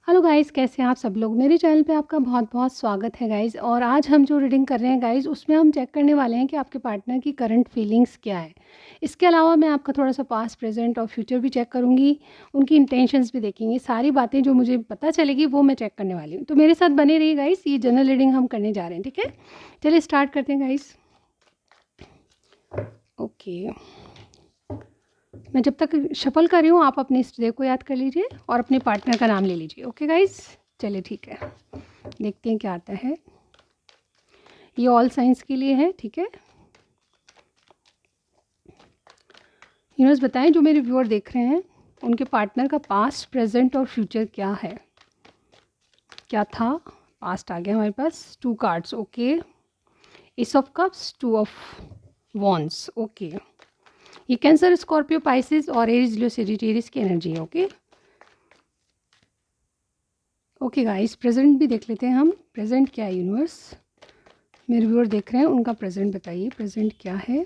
Hello guys, कैसे हैं आप सब लोग। मेरे चैनल पे आपका बहुत बहुत स्वागत है गाइस। और आज हम जो रीडिंग कर रहे हैं गाइस, उसमें हम चेक करने वाले हैं कि आपके पार्टनर की करंट फीलिंग्स क्या है। इसके अलावा मैं आपका थोड़ा सा पास्ट, प्रेजेंट और फ्यूचर भी चेक करूंगी। उनकी इंटेंशंस भी देखेंगे। सारी बातें जो मुझे पता चलेगी वो मैं चेक करने वाली हूँ, तो मेरे साथ बने रहिए गाइस। ये जनरल रीडिंग हम करने जा रहे हैं, ठीक है। चलिए स्टार्ट करते हैं गाइस। ओके, मैं जब तक शफल कर रही हूँ आप अपने इष्ट देव को याद कर लीजिए और अपने पार्टनर का नाम ले लीजिए। ओके गाइस, चलिए ठीक है, देखते हैं क्या आता है। ये ऑल साइंस के लिए है, ठीक है। यूनिवर्स बताएं, जो मेरे व्यूअर देख रहे हैं उनके पार्टनर का पास्ट, प्रेजेंट और फ्यूचर क्या है, क्या था। पास्ट आ गया हमारे पास, 2 cards. Okay, S of cups, 2 of wands. Okay, ये कैंसर, स्कॉर्पियो, पाइसिस और एरीज, लियो, सेजिटेरियस की एनर्जी है। ओके ओके गाइस, प्रेजेंट भी देख लेते हैं हम। प्रेजेंट क्या है यूनिवर्स, मेरे व्यूअर देख रहे हैं उनका प्रेजेंट बताइए, प्रेजेंट क्या है।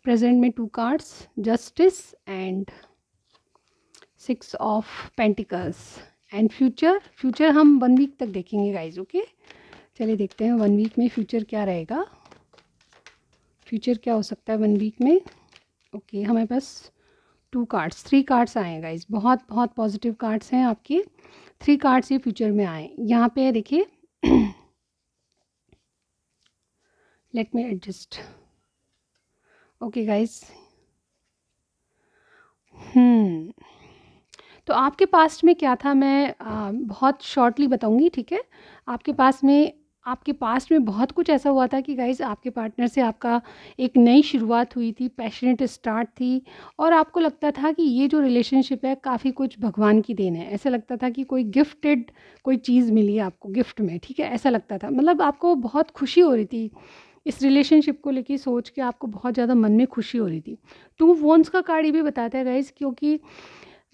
प्रेजेंट में 2 cards, justice and 6 of pentacles. And future हम 1 वीक तक देखेंगे गाइज। ओके, चलिए देखते हैं 1 वीक में फ्यूचर क्या रहेगा। फ्यूचर क्या हो सकता है 1 वीक में। ओके, हमारे पास 2 कार्ड्स, 3 कार्ड्स आए हैं गाइज। बहुत बहुत पॉजिटिव कार्ड्स हैं आपके। 3 कार्ड्स ये फ्यूचर में आए। यहाँ पे देखिए let me adjust. Okay guys, तो आपके पास्ट में क्या था, मैं बहुत शॉर्टली बताऊंगी, ठीक है। आपके पास्ट में बहुत कुछ ऐसा हुआ था कि गाइज आपके पार्टनर से आपका एक नई शुरुआत हुई थी, पैशनेट स्टार्ट थी। और आपको लगता था कि ये जो रिलेशनशिप है काफ़ी कुछ भगवान की देन है। ऐसा लगता था कि कोई गिफ्टेड कोई चीज़ मिली है आपको गिफ्ट में, ठीक है। ऐसा लगता था, मतलब आपको बहुत खुशी हो रही थी इस रिलेशनशिप को लेके, सोच के आपको बहुत ज़्यादा मन में खुशी हो रही थी। 2 वॉन्ड्स का कार्ड ये भी बताता है गाइज, क्योंकि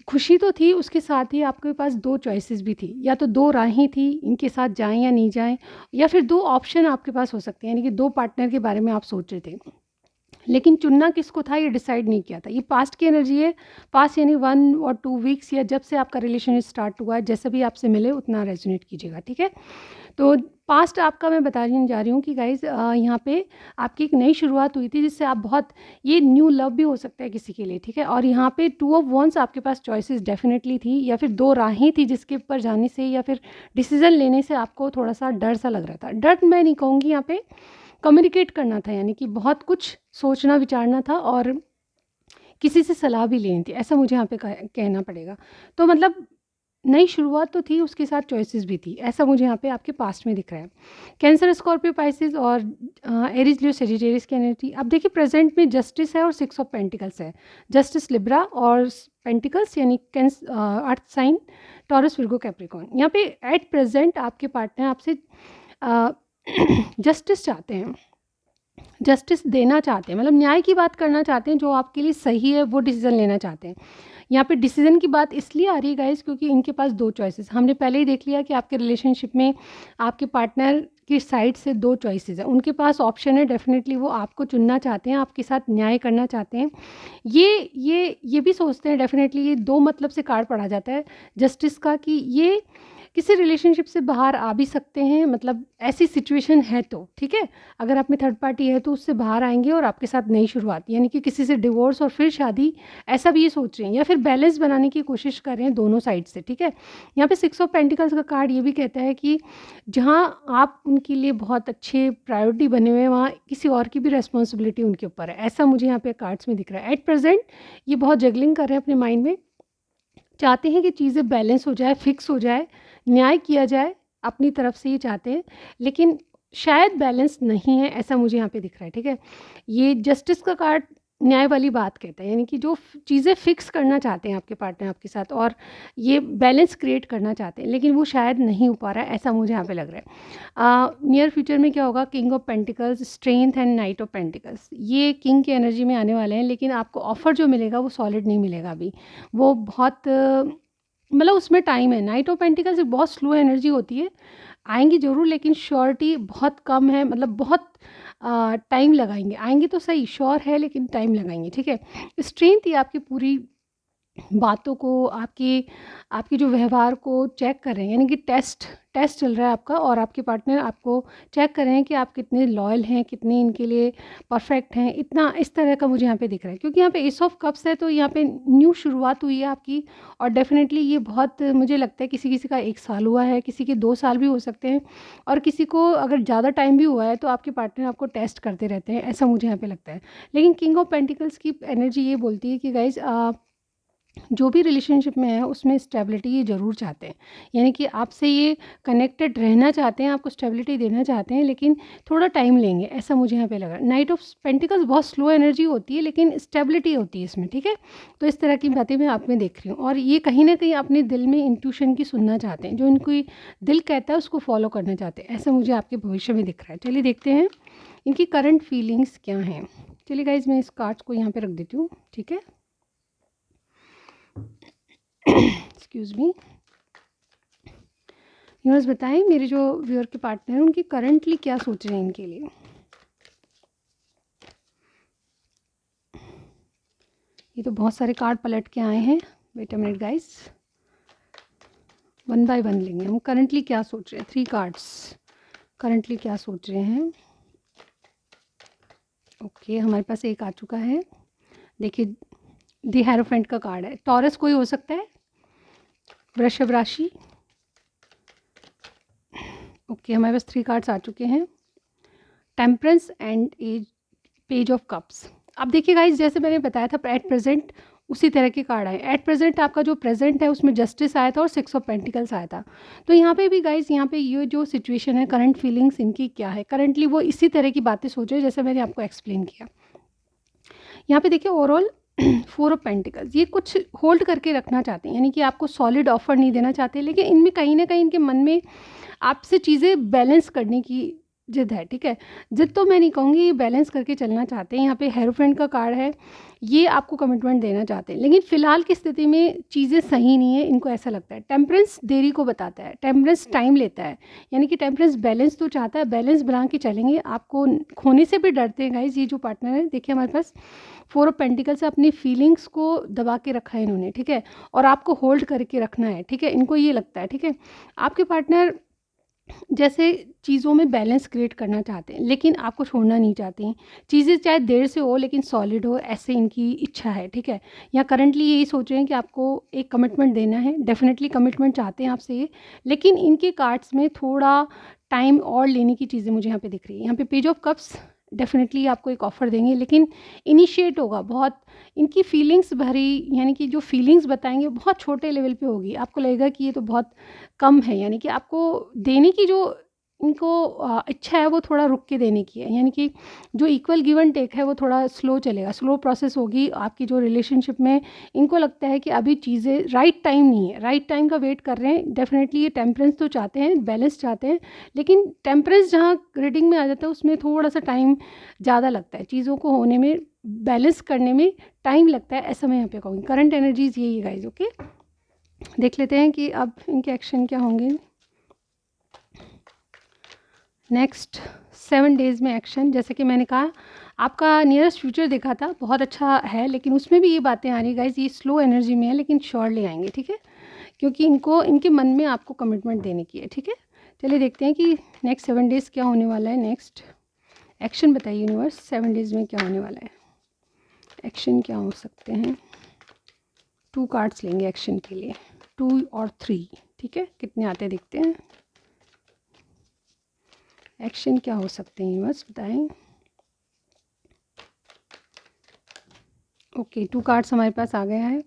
खुशी तो थी, उसके साथ ही आपके पास 2 चॉइसेस भी थी, या तो 2 राहें थी, इनके साथ जाएं या नहीं जाएं, या फिर 2 ऑप्शन आपके पास हो सकते हैं, यानी कि 2 पार्टनर के बारे में आप सोच रहे थे, लेकिन चुनना किसको था ये डिसाइड नहीं किया था। ये पास्ट की एनर्जी है। पास्ट यानी 1 और 2 वीक्स, या जब से आपका रिलेशन स्टार्ट हुआ है, जैसे भी आपसे मिले उतना रेजोनेट कीजिएगा, ठीक है। तो पास्ट आपका मैं बताने जा रही हूँ कि गाइज यहाँ पे आपकी एक नई शुरुआत हुई थी, जिससे आप बहुत, ये न्यू लव भी हो सकता है किसी के लिए, ठीक है। और यहाँ पे 2 ऑफ वॉन्ड्स, आपके पास चॉइसेस डेफिनेटली थी, या फिर 2 राहें थी जिसके ऊपर जाने से या फिर डिसीजन लेने से आपको थोड़ा सा डर सा लग रहा था। डर मैं नहीं कहूँगी, यहाँ पे कम्युनिकेट करना था, यानी कि बहुत कुछ सोचना विचारना था और किसी से सलाह भी लेनी थी, ऐसा मुझे यहाँ पे कहना पड़ेगा। तो मतलब नई शुरुआत तो थी, उसके साथ चॉइसेस भी थी, ऐसा मुझे यहाँ पे आपके पास्ट में दिख रहा है। कैंसर, स्कॉर्पियो, पाइसिस और एरीज, लियो, सेजिटेरियस की एनर्जी। अब देखिए प्रेजेंट में जस्टिस है और 6 ऑफ पेंटिकल्स है। जस्टिस लिब्रा और पेंटिकल्स यानी earth sign, Taurus, Virgo, Capricorn. यहाँ पे एट प्रेजेंट आपके पार्टनर आपसे जस्टिस चाहते हैं, जस्टिस देना चाहते हैं, मतलब न्याय की बात करना चाहते हैं, जो आपके लिए सही है वो डिसीजन लेना चाहते हैं। यहाँ पे डिसीजन की बात इसलिए आ रही है गाइस, क्योंकि इनके पास 2 चॉइसेस, हमने पहले ही देख लिया कि आपके रिलेशनशिप में आपके पार्टनर की साइड से 2 चॉइसेस है। उनके पास ऑप्शन है, डेफिनेटली वो आपको चुनना चाहते हैं, आपके साथ न्याय करना चाहते हैं। ये भी सोचते हैं डेफिनेटली। ये 2 मतलब से कार्ड पढ़ा जाता है जस्टिस का, कि ये किसी रिलेशनशिप से बाहर आ भी सकते हैं, मतलब ऐसी सिचुएशन है तो, ठीक है। अगर आप में थर्ड पार्टी है तो उससे बाहर आएंगे और आपके साथ नई शुरुआत, यानी कि किसी से डिवोर्स और फिर शादी, ऐसा भी ये सोच रहे हैं, या फिर बैलेंस बनाने की कोशिश कर रहे हैं दोनों साइड से, ठीक है। यहाँ पे 6 ऑफ पेंटिकल्स का कार्ड ये भी कहता है कि जहाँ आप उनके लिए बहुत अच्छे प्रायोरिटी बने हुए हैं, वहाँ किसी और की भी रेस्पॉन्सिबिलिटी उनके ऊपर है, ऐसा मुझे यहाँ पे कार्ड्स में दिख रहा है। एट प्रेजेंट ये बहुत जगलिंग कर रहे हैं अपने माइंड में, चाहते हैं कि चीज़ें बैलेंस हो जाए, फिक्स हो जाए, न्याय किया जाए, अपनी तरफ से ये चाहते हैं, लेकिन शायद बैलेंस नहीं है, ऐसा मुझे यहाँ पे दिख रहा है, ठीक है। ये जस्टिस का कार्ड न्याय वाली बात कहता है, यानी कि जो चीज़ें फिक्स करना चाहते हैं आपके पार्टनर आपके साथ, और ये बैलेंस क्रिएट करना चाहते हैं, लेकिन वो शायद नहीं हो पा रहा है, ऐसा मुझे यहाँ पे लग रहा है। नियर फ्यूचर में क्या होगा, king of pentacles, strength and night of pentacles, ये किंग की एनर्जी में आने वाले हैं, लेकिन आपको ऑफर जो मिलेगा वो सॉलिड नहीं मिलेगा अभी, वो बहुत मतलब उसमें टाइम है। नाइट ऑफ पेंटिकल्स एक बहुत स्लो एनर्जी होती है, आएंगी ज़रूर, लेकिन श्योरिटी बहुत कम है, मतलब बहुत टाइम लगाएंगे। आएंगे तो सही, श्योर है, लेकिन टाइम लगाएंगे, ठीक है। स्ट्रेंथ ये आपकी पूरी बातों को, आपकी आपके जो व्यवहार को चेक कर रहे हैं, यानी कि टेस्ट टेस्ट चल रहा है आपका, और आपके पार्टनर आपको चेक कर रहे हैं कि आप कितने लॉयल हैं, कितने इनके लिए परफेक्ट हैं। इतना इस तरह का मुझे यहाँ पे दिख रहा है, क्योंकि यहाँ पे एस ऑफ कप्स है, तो यहाँ पे न्यू शुरुआत हुई है आपकी। और डेफिनेटली ये बहुत, मुझे लगता है किसी किसी का 1 साल हुआ है, किसी के 2 साल भी हो सकते हैं, और किसी को अगर ज़्यादा टाइम भी हुआ है, तो आपके पार्टनर आपको टेस्ट करते रहते हैं, ऐसा मुझे यहाँ पे लगता है। लेकिन किंग ऑफ पेंटिकल्स की एनर्जी ये बोलती है कि गाइज, जो भी रिलेशनशिप में है उसमें स्टेबिलिटी ये ज़रूर चाहते हैं, यानी कि आपसे ये कनेक्टेड रहना चाहते हैं, आपको स्टेबिलिटी देना चाहते हैं, लेकिन थोड़ा टाइम लेंगे, ऐसा मुझे यहाँ पे लगा। नाइट ऑफ पेंटिकल्स बहुत स्लो एनर्जी होती है, लेकिन स्टेबिलिटी होती है इसमें, ठीक है। तो इस तरह की बातें मैं आप में देख रही हूँ, और ये कहीं ना कहीं अपने दिल में इंट्यूशन की सुनना चाहते हैं, जो इनको दिल कहता है उसको फॉलो करना चाहते हैं, ऐसा मुझे आपके भविष्य में दिख रहा है। चलिए देखते हैं इनकी करंट फीलिंग्स क्या हैं। चलिए गाइज, मैं इस कार्ड्स को यहाँ पे रख देती हूँ, ठीक है। Excuse me. यूनिवर्स बताएं मेरे जो व्यूअर के पार्टनर हैं उनकी करंटली क्या सोच रहे हैं इनके लिए। ये तो बहुत सारे कार्ड पलट के आए हैं। Wait a minute guys, one by one लेंगे हम। करंटली क्या सोच रहे हैं, 3 कार्ड्स, करंटली क्या सोच रहे हैं। ओके, हमारे पास एक आ चुका है। देखिए, दी हेरोफेंट का कार्ड है। टॉरस कोई हो सकता है, वृषभ राशि। ओके, हमारे पास 3 कार्ड्स आ चुके हैं। Temperance and age, page of cups. अब देखिए गाइस, जैसे मैंने बताया था एट प्रेजेंट उसी तरह के कार्ड आए। एट प्रेजेंट आपका जो प्रेजेंट है उसमें जस्टिस आया था और 6 ऑफ पेंटिकल्स आया था। तो यहाँ पे भी गाइस, यहाँ पे ये जो सिचुएशन है, करंट फीलिंग्स इनकी क्या है, करंटली वो इसी तरह की बातें सोच रहे हैं जैसे मैंने आपको एक्सप्लेन किया। यहाँ पे देखिए ओवरऑल 4 ऑफ पेंटिकल्स, ये कुछ होल्ड करके रखना चाहते हैं, यानी कि आपको सॉलिड ऑफर नहीं देना चाहते, लेकिन इनमें कहीं ना कहीं इनके मन में आपसे चीज़ें बैलेंस करने की जिद है, ठीक है। जिद तो मैं नहीं कहूँगी, ये बैलेंस करके चलना चाहते हैं। यहाँ पे हेरोफेंट का कार्ड है, ये आपको कमिटमेंट देना चाहते हैं, लेकिन फिलहाल की स्थिति में चीज़ें सही नहीं है, इनको ऐसा लगता है। टेम्परेंस देरी को बताता है, टेम्परेंस टाइम लेता है, यानी कि टेम्परेंस बैलेंस तो चाहता है, बैलेंस बना के चलेंगे। आपको खोने से भी डरते हैं गाइज, ये जो पार्टनर है। देखिए हमारे पास 4 ऑफ पेंटिकल्स से अपनी फीलिंग्स को दबा के रखा है इन्होंने, ठीक है, और आपको होल्ड करके रखना है, ठीक है, इनको ये लगता है, ठीक है। आपके पार्टनर जैसे चीज़ों में बैलेंस क्रिएट करना चाहते हैं, लेकिन आपको छोड़ना नहीं चाहते हैं। चीज़ें चाहे देर से हो लेकिन सॉलिड हो, ऐसे इनकी इच्छा है, ठीक है। या करंटली यही सोच रहे हैं कि आपको एक कमिटमेंट देना है, डेफिनेटली कमिटमेंट चाहते हैं आपसे ये, लेकिन इनके कार्ड्स में थोड़ा टाइम और लेने की चीज़ें मुझे यहाँ पे दिख रही है। यहाँ पे पेज ऑफ कप्स डेफिनेटली आपको एक ऑफ़र देंगे, लेकिन इनिशिएट होगा बहुत, इनकी फीलिंग्स भरी, यानी कि जो फीलिंग्स बताएंगे बहुत छोटे लेवल पे होगी। आपको लगेगा कि ये तो बहुत कम है, यानी कि आपको देने की जो इनको इच्छा है वो थोड़ा रुक के देने की है, यानी कि जो इक्वल गिव एंड टेक है वो थोड़ा स्लो चलेगा, स्लो प्रोसेस होगी आपकी जो रिलेशनशिप में। इनको लगता है कि अभी चीज़ें राइट टाइम नहीं है, राइट टाइम का वेट कर रहे हैं। डेफिनेटली ये टेम्परेंस तो चाहते हैं, बैलेंस चाहते हैं, लेकिन टेम्परेंस जहाँ रीडिंग में आ जाता है उसमें थोड़ा सा टाइम ज़्यादा लगता है, चीज़ों को होने में, बैलेंस करने में टाइम लगता है, ऐसा मैं यहाँ पे कहूँगी। करंट एनर्जीज यही है गाइज। ओके, देख लेते हैं कि अब इनके एक्शन क्या होंगे नेक्स्ट 7 डेज़ में। एक्शन, जैसे कि मैंने कहा, आपका नियरेस्ट फ्यूचर देखा था, बहुत अच्छा है, लेकिन उसमें भी ये बातें आ रही गाइज, ये स्लो एनर्जी में है, लेकिन श्योरली आएंगे, ठीक है, क्योंकि इनको इनके मन में आपको कमिटमेंट देने की है, ठीक है। चलिए देखते हैं कि नेक्स्ट 7 डेज़ क्या होने वाला है। नेक्स्ट एक्शन बताइए यूनिवर्स, 7 डेज़ में क्या होने वाला है, एक्शन क्या हो सकते हैं। 2 कार्ड्स लेंगे एक्शन के लिए, 2 और 3, ठीक है, कितने आते देखते हैं। एक्शन क्या हो सकते हैं यूनिवर्स बताएं। ओके, 2 कार्ड्स हमारे पास आ गया है।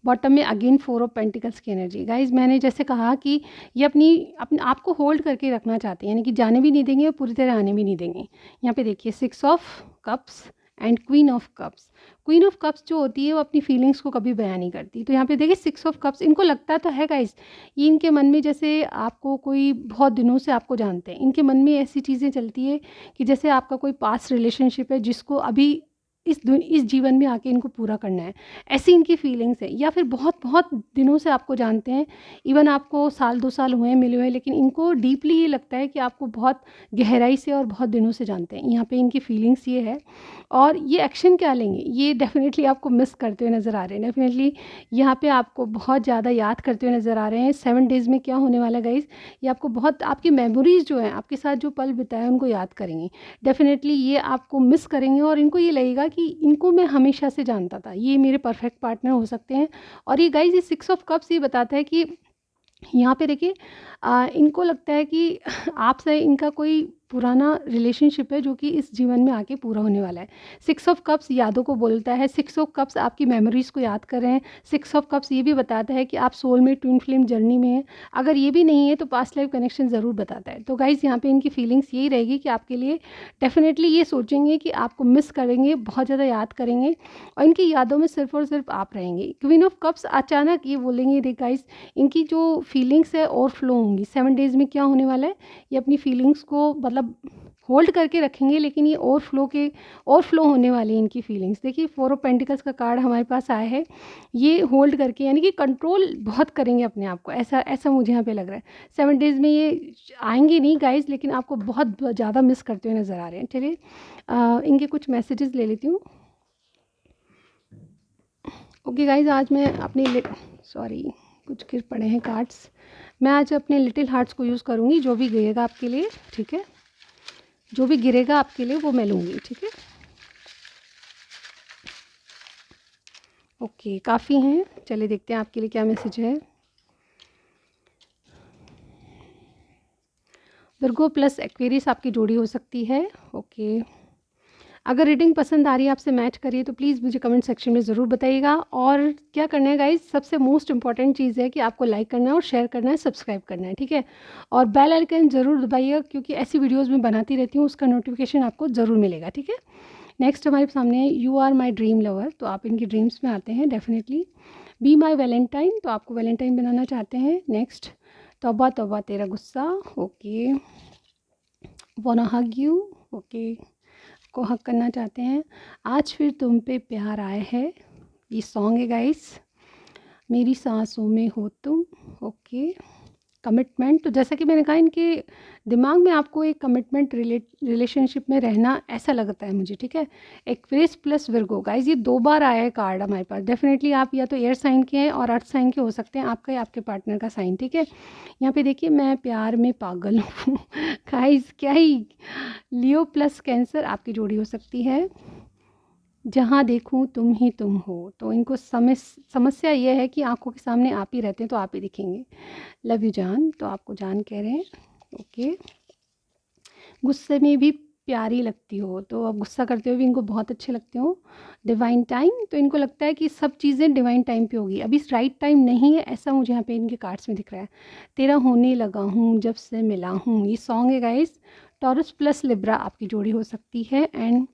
बॉटम में अगेन 4 ऑफ पेंटिकल्स की एनर्जी। गाइज मैंने जैसे कहा कि ये अपने आपको होल्ड करके रखना चाहते हैं, यानी कि जाने भी नहीं देंगे और पूरी तरह आने भी नहीं देंगे। यहाँ पे देखिए 6 of cups and queen of cups. Queen of cups जो होती है वो अपनी फीलिंग्स को कभी बयान नहीं करती। तो यहाँ पे देखिए 6 ऑफ कप्स, इनको लगता तो है गाइज, ये इनके मन में जैसे आपको कोई बहुत दिनों से आपको जानते हैं, इनके मन में ऐसी चीज़ें चलती है कि जैसे आपका कोई पास्ट रिलेशनशिप है जिसको अभी इस जीवन में आके इनको पूरा करना है, ऐसी इनकी फीलिंग्स है। या फिर बहुत बहुत दिनों से आपको जानते हैं, इवन आपको साल 2 साल हुए हैं मिले हुए, लेकिन इनको डीपली ये लगता है कि आपको बहुत गहराई से और बहुत दिनों से जानते हैं। यहाँ पे इनकी फीलिंग्स ये है। और ये एक्शन क्या लेंगे, ये डेफिनेटली आपको मिस करते हुए नज़र आ रहे हैं। डेफिनेटली यहाँ पे आपको बहुत ज़्यादा याद करते हुए नज़र आ रहे हैं। 7 डेज़ में क्या होने वाला है गाइज़, ये आपको बहुत, आपकी मेमोरीज़ जो हैं, आपके साथ जो पल बिताए उनको याद करेंगे। डेफिनेटली ये आपको मिस करेंगे और इनको ये लगेगा कि इनको मैं हमेशा से जानता था, ये मेरे परफेक्ट पार्टनर हो सकते हैं। और ये गाइज़, ये 6 ऑफ कप्स ये बताता है कि यहाँ पे देखिए, इनको लगता है कि आपसे इनका कोई पुराना रिलेशनशिप है जो कि इस जीवन में आके पूरा होने वाला है। 6 ऑफ कप्स यादों को बोलता है, 6 ऑफ कप्स आपकी मेमोरीज़ को याद कर रहे हैं। 6 ऑफ कप्स ये भी बताता है कि आप सोलमेट ट्विन फ्लेम जर्नी में हैं। अगर ये भी नहीं है तो पास्ट लाइफ कनेक्शन ज़रूर बताता है। तो गाइज़, यहाँ पे इनकी फीलिंग्स यही रहेगी कि आपके लिए डेफिनेटली ये सोचेंगे कि आपको मिस करेंगे, बहुत ज़्यादा याद करेंगे, और इनकी यादों में सिर्फ़ और सिर्फ आप रहेंगे। क्वीन ऑफ कप्स अचानक ये बोलेंगे, देख गाइज़, इनकी जो फीलिंग्स है ओवरफ्लो होंगी। 7 डेज़ में क्या होने वाला है, ये अपनी फीलिंग्स को मतलब होल्ड करके रखेंगे, लेकिन ये ओवरफ्लो होने वाली है इनकी फीलिंग्स। देखिए, 4 ऑफ पेंटिकल्स का कार्ड हमारे पास आया है। ये होल्ड करके, यानी कि कंट्रोल बहुत करेंगे अपने आप को, ऐसा ऐसा मुझे यहाँ पे लग रहा है। 7 डेज़ में ये आएंगे नहीं गाइज, लेकिन आपको बहुत ज़्यादा मिस करते हुए नज़र आ रहे हैं। चलिए इनके कुछ मैसेजेस ले लेती हूँ। ओके गाइज, आज मैं अपनी सॉरी कुछ गिर पड़े हैं कार्ड्स। मैं आज अपने लिटिल हार्ट्स को यूज़ करूँगी, जो भी गिरेगा आपके लिए, ठीक है, जो भी गिरेगा आपके लिए वो मैं लूँगी, ठीक है। ओके, काफ़ी हैं, चलिए देखते हैं आपके लिए क्या मैसेज है। विर्गो प्लस एक्वेरियस आपकी जोड़ी हो सकती है। ओके, अगर रीडिंग पसंद आ रही है, आपसे मैच करिए तो प्लीज़ मुझे कमेंट सेक्शन में ज़रूर बताइएगा। और क्या करना है गाइज, सबसे मोस्ट इंपॉर्टेंट चीज़ है कि आपको लाइक करना है और शेयर करना है, सब्सक्राइब करना है, ठीक है। और बेल आइकन ज़रूर दबाइएगा, क्योंकि ऐसी वीडियोज़ मैं बनाती रहती हूँ, उसका नोटिफिकेशन आपको ज़रूर मिलेगा, ठीक है। नेक्स्ट हमारे सामने है you are my dream lover, तो आप इनकी ड्रीम्स में आते हैं डेफिनेटली। बी माई वैलेंटाइन, तो आपको वैलेंटाइन बनाना चाहते हैं। नेक्स्ट, तौबा तौबा तेरा गुस्सा, ओके। वाना हग यू, ओके, को हक करना चाहते हैं। आज फिर तुम पे प्यार आए है, ये सॉन्ग है गाइस। मेरी सांसों में हो तुम, ओके। कमिटमेंट, तो जैसा कि मैंने कहा, इनके दिमाग में आपको एक कमिटमेंट रिलेशनशिप में रहना ऐसा लगता है मुझे, ठीक है। एक्वेरियस प्लस विर्गो, गाइज ये 2 बार आया है कार्ड हमारे पास। डेफिनेटली आप या तो एयर साइन के हैं और अर्थ साइन के हो सकते हैं, आपका या आपके पार्टनर का साइन, ठीक है। यहाँ पे देखिए, मैं प्यार में पागल हूँ गाइज, क्या ही। लियो प्लस कैंसर आपकी जोड़ी हो सकती है। जहाँ देखूँ तुम ही तुम हो, तो इनको समस्या ये है कि आंखों के सामने आप ही रहते हैं तो आप ही दिखेंगे। लव यू जान, तो आपको जान कह रहे हैं, ओके। गुस्से में भी प्यारी लगती हो, तो अब गुस्सा करते हुए भी इनको बहुत अच्छे लगते हो। डिवाइन टाइम, तो इनको लगता है कि सब चीज़ें डिवाइन टाइम पे होगी, अभी राइट टाइम नहीं है, ऐसा मुझे यहाँ पे इनके कार्ड्स में दिख रहा है। तेरा होने लगा हूँ जब से मिला हूँ, ये सॉन्ग है गाइस। टॉरस प्लस लिब्रा आपकी जोड़ी हो सकती है। एंड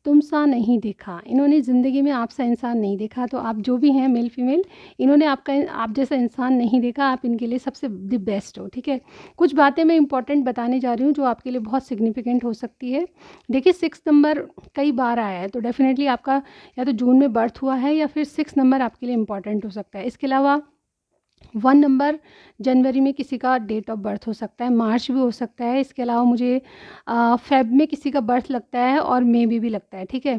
तुम सा नहीं देखा, इन्होंने ज़िंदगी में आप सा इंसान नहीं देखा, तो आप जो भी हैं मेल फीमेल, इन्होंने आप जैसा इंसान नहीं देखा, आप इनके लिए सबसे द बेस्ट हो, ठीक है। कुछ बातें मैं इंपॉर्टेंट बताने जा रही हूँ जो आपके लिए बहुत सिग्निफिकेंट हो सकती है। देखिए, 6 नंबर कई बार आया है, तो डेफिनेटली आपका या तो जून में बर्थ हुआ है या फिर 6 नंबर आपके लिए इंपॉर्टेंट हो सकता है। इसके अलावा 1 नंबर जनवरी में किसी का डेट ऑफ बर्थ हो सकता है, मार्च भी हो सकता है। इसके अलावा मुझे फेब में किसी का बर्थ लगता है और मई में भी लगता है, ठीक है।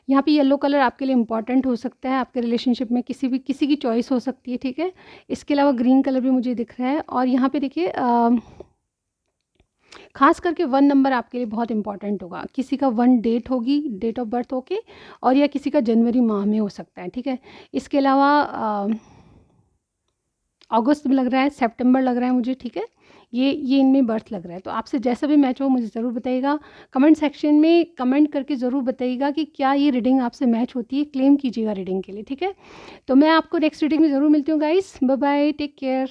यहाँ पे येलो कलर आपके लिए इंपॉर्टेंट हो सकता है, आपके रिलेशनशिप में किसी की चॉइस हो सकती है, ठीक है। इसके अलावा ग्रीन कलर भी मुझे दिख रहा है। और यहाँ पे देखिए, खास करके 1 नंबर आपके लिए बहुत इंपॉर्टेंट होगा, किसी का 1 डेट होगी, डेट ऑफ बर्थ होके, और या किसी का जनवरी माह में हो सकता है, ठीक है। इसके अलावा अगस्त में लग रहा है, सितंबर लग रहा है मुझे, ठीक है। ये इनमें बर्थ लग रहा है, तो आपसे जैसा भी मैच हो मुझे ज़रूर बताइएगा। कमेंट सेक्शन में कमेंट करके ज़रूर बताइएगा कि क्या ये रीडिंग आपसे मैच होती है, क्लेम कीजिएगा रीडिंग के लिए, ठीक है। तो मैं आपको नेक्स्ट रीडिंग में ज़रूर मिलती हूँ guys, bye bye, take care.